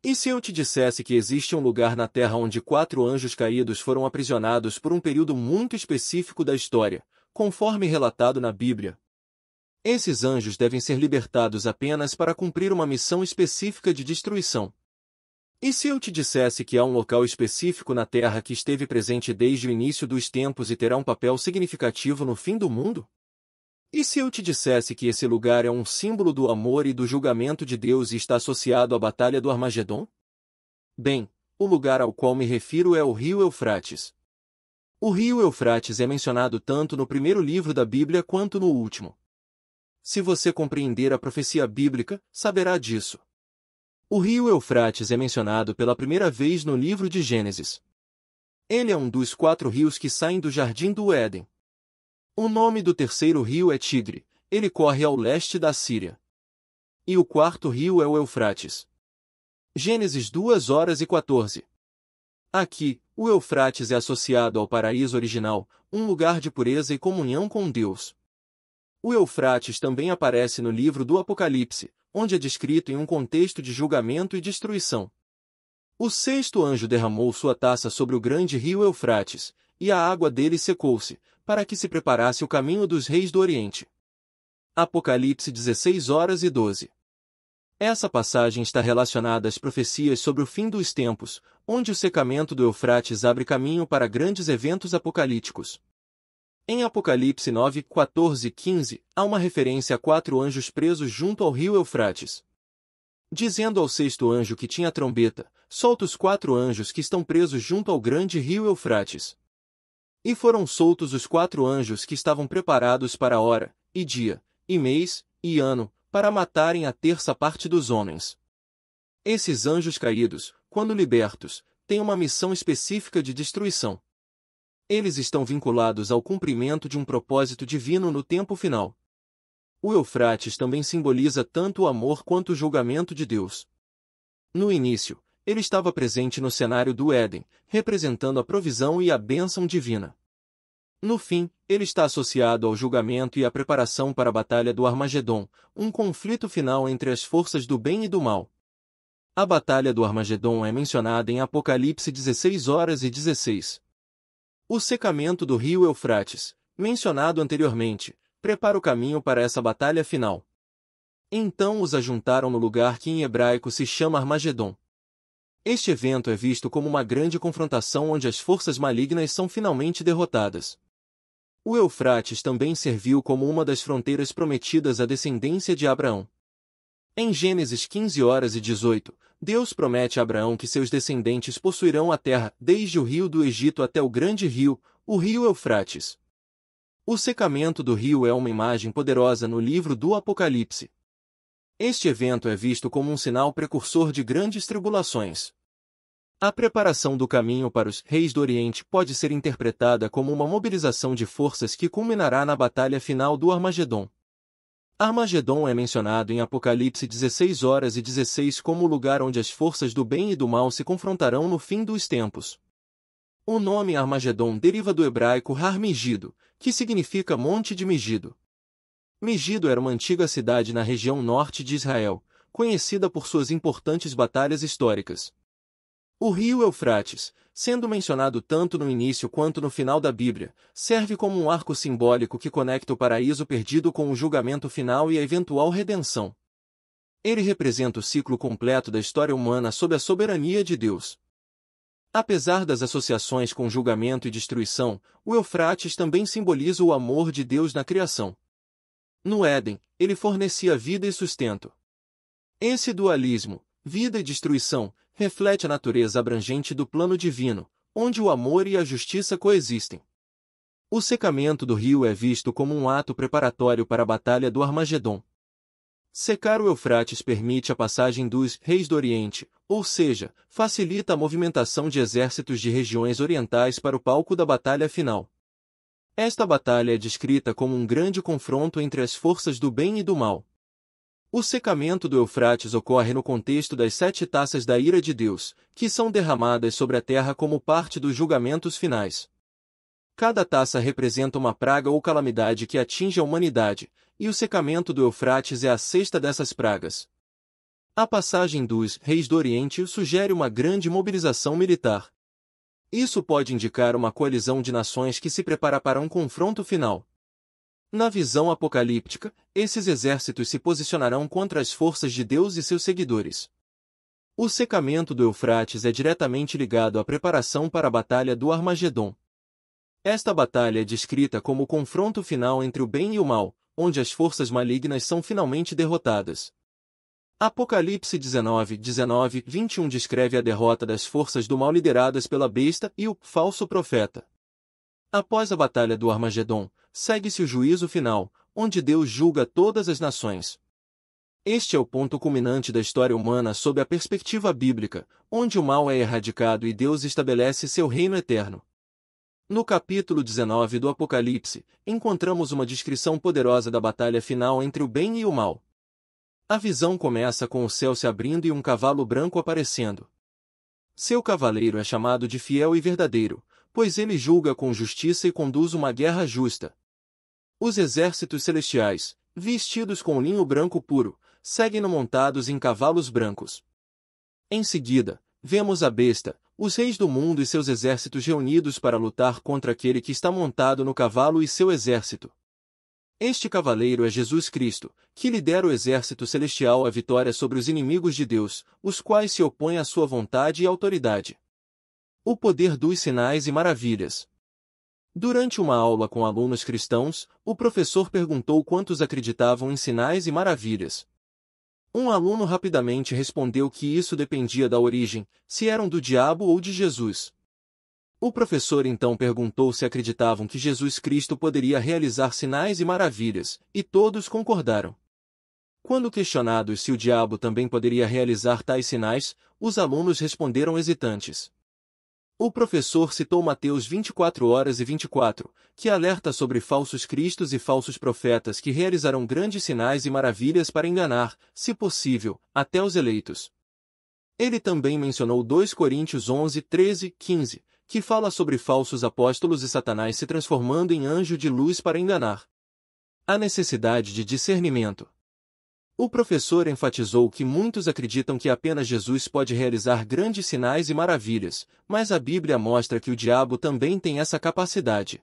E se eu te dissesse que existe um lugar na Terra onde 4 anjos caídos foram aprisionados por um período muito específico da história, conforme relatado na Bíblia? Esses anjos devem ser libertados apenas para cumprir uma missão específica de destruição. E se eu te dissesse que há um local específico na Terra que esteve presente desde o início dos tempos e terá um papel significativo no fim do mundo? E se eu te dissesse que esse lugar é um símbolo do amor e do julgamento de Deus e está associado à Batalha do Armagedon? Bem, o lugar ao qual me refiro é o rio Eufrates. O rio Eufrates é mencionado tanto no primeiro livro da Bíblia quanto no último. Se você compreender a profecia bíblica, saberá disso. O rio Eufrates é mencionado pela primeira vez no livro de Gênesis. Ele é um dos 4 rios que saem do Jardim do Éden. O nome do terceiro rio é Tigre, ele corre ao leste da Síria. E o quarto rio é o Eufrates. Gênesis 2:14. Aqui, o Eufrates é associado ao paraíso original, um lugar de pureza e comunhão com Deus. O Eufrates também aparece no livro do Apocalipse, onde é descrito em um contexto de julgamento e destruição. O 6º anjo derramou sua taça sobre o grande rio Eufrates, e a água dele secou-se, para que se preparasse o caminho dos reis do Oriente. Apocalipse 16:12. Essa passagem está relacionada às profecias sobre o fim dos tempos, onde o secamento do Eufrates abre caminho para grandes eventos apocalípticos. Em Apocalipse 9:14 e 15, há uma referência a 4 anjos presos junto ao rio Eufrates. Dizendo ao 6º anjo que tinha a trombeta, solta os 4 anjos que estão presos junto ao grande rio Eufrates. E foram soltos os 4 anjos que estavam preparados para a hora, e dia, e mês, e ano, para matarem a terça parte dos homens. Esses anjos caídos, quando libertos, têm uma missão específica de destruição. Eles estão vinculados ao cumprimento de um propósito divino no tempo final. O Eufrates também simboliza tanto o amor quanto o julgamento de Deus. No início, ele estava presente no cenário do Éden, representando a provisão e a bênção divina. No fim, ele está associado ao julgamento e à preparação para a Batalha do Armagedon, um conflito final entre as forças do bem e do mal. A Batalha do Armagedon é mencionada em Apocalipse 16:16. O secamento do rio Eufrates, mencionado anteriormente, prepara o caminho para essa batalha final. Então os ajuntaram no lugar que em hebraico se chama Armagedon. Este evento é visto como uma grande confrontação onde as forças malignas são finalmente derrotadas. O Eufrates também serviu como uma das fronteiras prometidas à descendência de Abraão. Em Gênesis 15:18, Deus promete a Abraão que seus descendentes possuirão a terra, desde o rio do Egito até o grande rio, o rio Eufrates. O secamento do rio é uma imagem poderosa no livro do Apocalipse. Este evento é visto como um sinal precursor de grandes tribulações. A preparação do caminho para os reis do Oriente pode ser interpretada como uma mobilização de forças que culminará na batalha final do Armagedon. Armagedon é mencionado em Apocalipse 16:16 como o lugar onde as forças do bem e do mal se confrontarão no fim dos tempos. O nome Armagedon deriva do hebraico Har Megido, que significa Monte de Megido. Megido era uma antiga cidade na região norte de Israel, conhecida por suas importantes batalhas históricas. O rio Eufrates, sendo mencionado tanto no início quanto no final da Bíblia, serve como um arco simbólico que conecta o paraíso perdido com o julgamento final e a eventual redenção. Ele representa o ciclo completo da história humana sob a soberania de Deus. Apesar das associações com julgamento e destruição, o Eufrates também simboliza o amor de Deus na criação. No Éden, ele fornecia vida e sustento. Esse dualismo, vida e destruição, reflete a natureza abrangente do plano divino, onde o amor e a justiça coexistem. O secamento do rio é visto como um ato preparatório para a batalha do Armagedon. Secar o Eufrates permite a passagem dos reis do Oriente, ou seja, facilita a movimentação de exércitos de regiões orientais para o palco da batalha final. Esta batalha é descrita como um grande confronto entre as forças do bem e do mal. O secamento do Eufrates ocorre no contexto das 7 taças da ira de Deus, que são derramadas sobre a terra como parte dos julgamentos finais. Cada taça representa uma praga ou calamidade que atinge a humanidade, e o secamento do Eufrates é a 6ª dessas pragas. A passagem dos reis do Oriente sugere uma grande mobilização militar. Isso pode indicar uma coalizão de nações que se prepara para um confronto final. Na visão apocalíptica, esses exércitos se posicionarão contra as forças de Deus e seus seguidores. O secamento do Eufrates é diretamente ligado à preparação para a Batalha do Armagedon. Esta batalha é descrita como o confronto final entre o bem e o mal, onde as forças malignas são finalmente derrotadas. Apocalipse 19:19-21 descreve a derrota das forças do mal lideradas pela besta e o falso profeta. Após a Batalha do Armagedon, segue-se o juízo final, onde Deus julga todas as nações. Este é o ponto culminante da história humana sob a perspectiva bíblica, onde o mal é erradicado e Deus estabelece seu reino eterno. No capítulo 19 do Apocalipse, encontramos uma descrição poderosa da batalha final entre o bem e o mal. A visão começa com o céu se abrindo e um cavalo branco aparecendo. Seu cavaleiro é chamado de fiel e verdadeiro, pois ele julga com justiça e conduz uma guerra justa. Os exércitos celestiais, vestidos com linho branco puro, seguem-no montados em cavalos brancos. Em seguida, vemos a besta, os reis do mundo e seus exércitos reunidos para lutar contra aquele que está montado no cavalo e seu exército. Este cavaleiro é Jesus Cristo, que lidera o exército celestial à vitória sobre os inimigos de Deus, os quais se opõem à sua vontade e autoridade. O poder dos sinais e maravilhas. Durante uma aula com alunos cristãos, o professor perguntou quantos acreditavam em sinais e maravilhas. Um aluno rapidamente respondeu que isso dependia da origem, se eram do diabo ou de Jesus. O professor então perguntou se acreditavam que Jesus Cristo poderia realizar sinais e maravilhas, e todos concordaram. Quando questionados se o diabo também poderia realizar tais sinais, os alunos responderam hesitantes. O professor citou Mateus 24:24, que alerta sobre falsos cristos e falsos profetas que realizarão grandes sinais e maravilhas para enganar, se possível, até os eleitos. Ele também mencionou 2 Coríntios 11:13-15, que fala sobre falsos apóstolos e Satanás se transformando em anjo de luz para enganar. A necessidade de discernimento. O professor enfatizou que muitos acreditam que apenas Jesus pode realizar grandes sinais e maravilhas, mas a Bíblia mostra que o diabo também tem essa capacidade.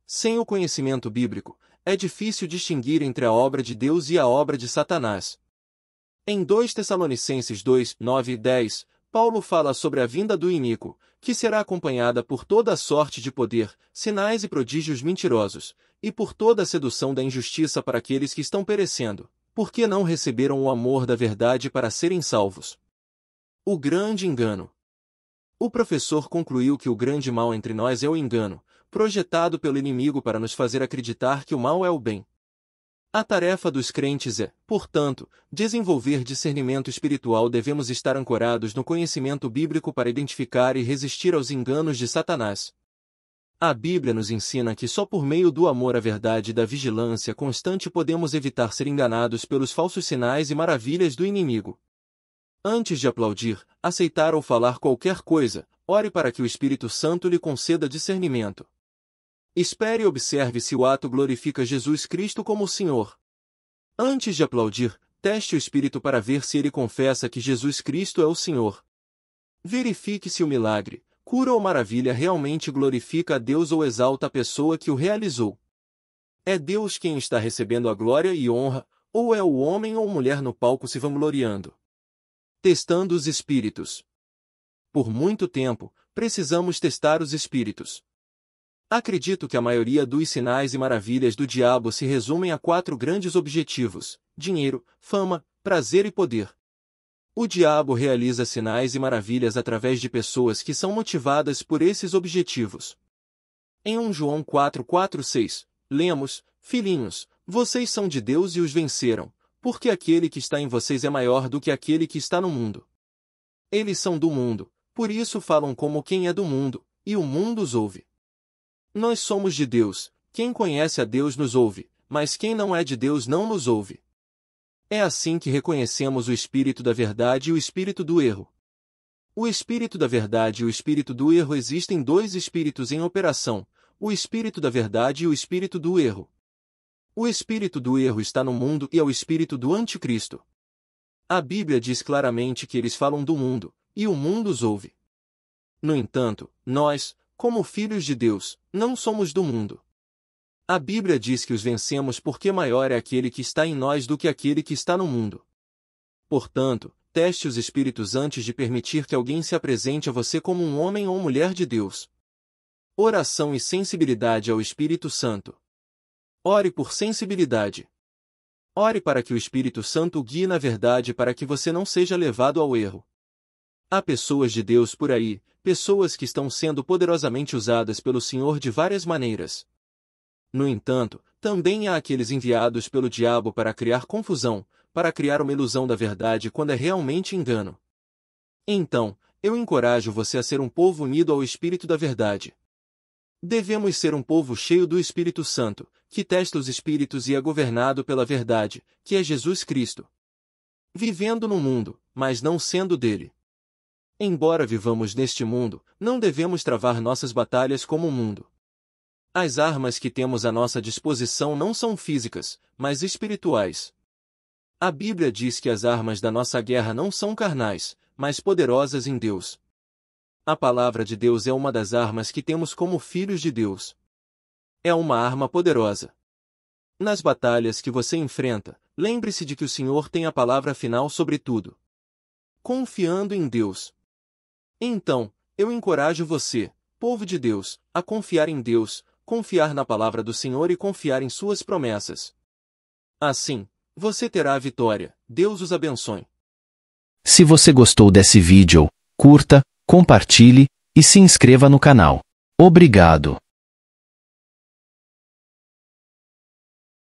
Sem o conhecimento bíblico, é difícil distinguir entre a obra de Deus e a obra de Satanás. Em 2 Tessalonicenses 2:9 e 10, Paulo fala sobre a vinda do iníquo, que será acompanhada por toda a sorte de poder, sinais e prodígios mentirosos, e por toda a sedução da injustiça para aqueles que estão perecendo, porque não receberam o amor da verdade para serem salvos. O grande engano. O professor concluiu que o grande mal entre nós é o engano, projetado pelo inimigo para nos fazer acreditar que o mal é o bem. A tarefa dos crentes é, portanto, desenvolver discernimento espiritual. Devemos estar ancorados no conhecimento bíblico para identificar e resistir aos enganos de Satanás. A Bíblia nos ensina que só por meio do amor à verdade e da vigilância constante podemos evitar ser enganados pelos falsos sinais e maravilhas do inimigo. Antes de aplaudir, aceitar ou falar qualquer coisa, ore para que o Espírito Santo lhe conceda discernimento. Espere e observe se o ato glorifica Jesus Cristo como o Senhor. Antes de aplaudir, teste o Espírito para ver se ele confessa que Jesus Cristo é o Senhor. Verifique se o milagre, cura ou maravilha realmente glorifica a Deus ou exalta a pessoa que o realizou. É Deus quem está recebendo a glória e honra, ou é o homem ou mulher no palco se vangloriando? Testando os espíritos. Por muito tempo, precisamos testar os espíritos. Acredito que a maioria dos sinais e maravilhas do diabo se resumem a 4 grandes objetivos: dinheiro, fama, prazer e poder. O diabo realiza sinais e maravilhas através de pessoas que são motivadas por esses objetivos. Em 1 João 4:4-6, lemos: Filhinhos, vocês são de Deus e os venceram, porque aquele que está em vocês é maior do que aquele que está no mundo. Eles são do mundo, por isso falam como quem é do mundo, e o mundo os ouve. Nós somos de Deus, quem conhece a Deus nos ouve, mas quem não é de Deus não nos ouve. É assim que reconhecemos o espírito da verdade e o espírito do erro. O espírito da verdade e o espírito do erro. Existem 2 espíritos em operação, o espírito da verdade e o espírito do erro. O espírito do erro está no mundo e é o espírito do anticristo. A Bíblia diz claramente que eles falam do mundo, e o mundo os ouve. No entanto, nós, como filhos de Deus, não somos do mundo. A Bíblia diz que os vencemos porque maior é aquele que está em nós do que aquele que está no mundo. Portanto, teste os espíritos antes de permitir que alguém se apresente a você como um homem ou mulher de Deus. Oração e sensibilidade ao Espírito Santo. Ore por sensibilidade. Ore para que o Espírito Santo o guie na verdade para que você não seja levado ao erro. Há pessoas de Deus por aí, pessoas que estão sendo poderosamente usadas pelo Senhor de várias maneiras. No entanto, também há aqueles enviados pelo diabo para criar confusão, para criar uma ilusão da verdade quando é realmente engano. Então, eu encorajo você a ser um povo unido ao Espírito da verdade. Devemos ser um povo cheio do Espírito Santo, que testa os espíritos e é governado pela verdade, que é Jesus Cristo. Vivendo no mundo, mas não sendo dele. Embora vivamos neste mundo, não devemos travar nossas batalhas como o mundo. As armas que temos à nossa disposição não são físicas, mas espirituais. A Bíblia diz que as armas da nossa guerra não são carnais, mas poderosas em Deus. A palavra de Deus é uma das armas que temos como filhos de Deus. É uma arma poderosa. Nas batalhas que você enfrenta, lembre-se de que o Senhor tem a palavra final sobre tudo. Confiando em Deus. Então, eu encorajo você, povo de Deus, a confiar em Deus, confiar na palavra do Senhor e confiar em suas promessas. Assim, você terá a vitória. Deus os abençoe. Se você gostou desse vídeo, curta, compartilhe e se inscreva no canal. Obrigado.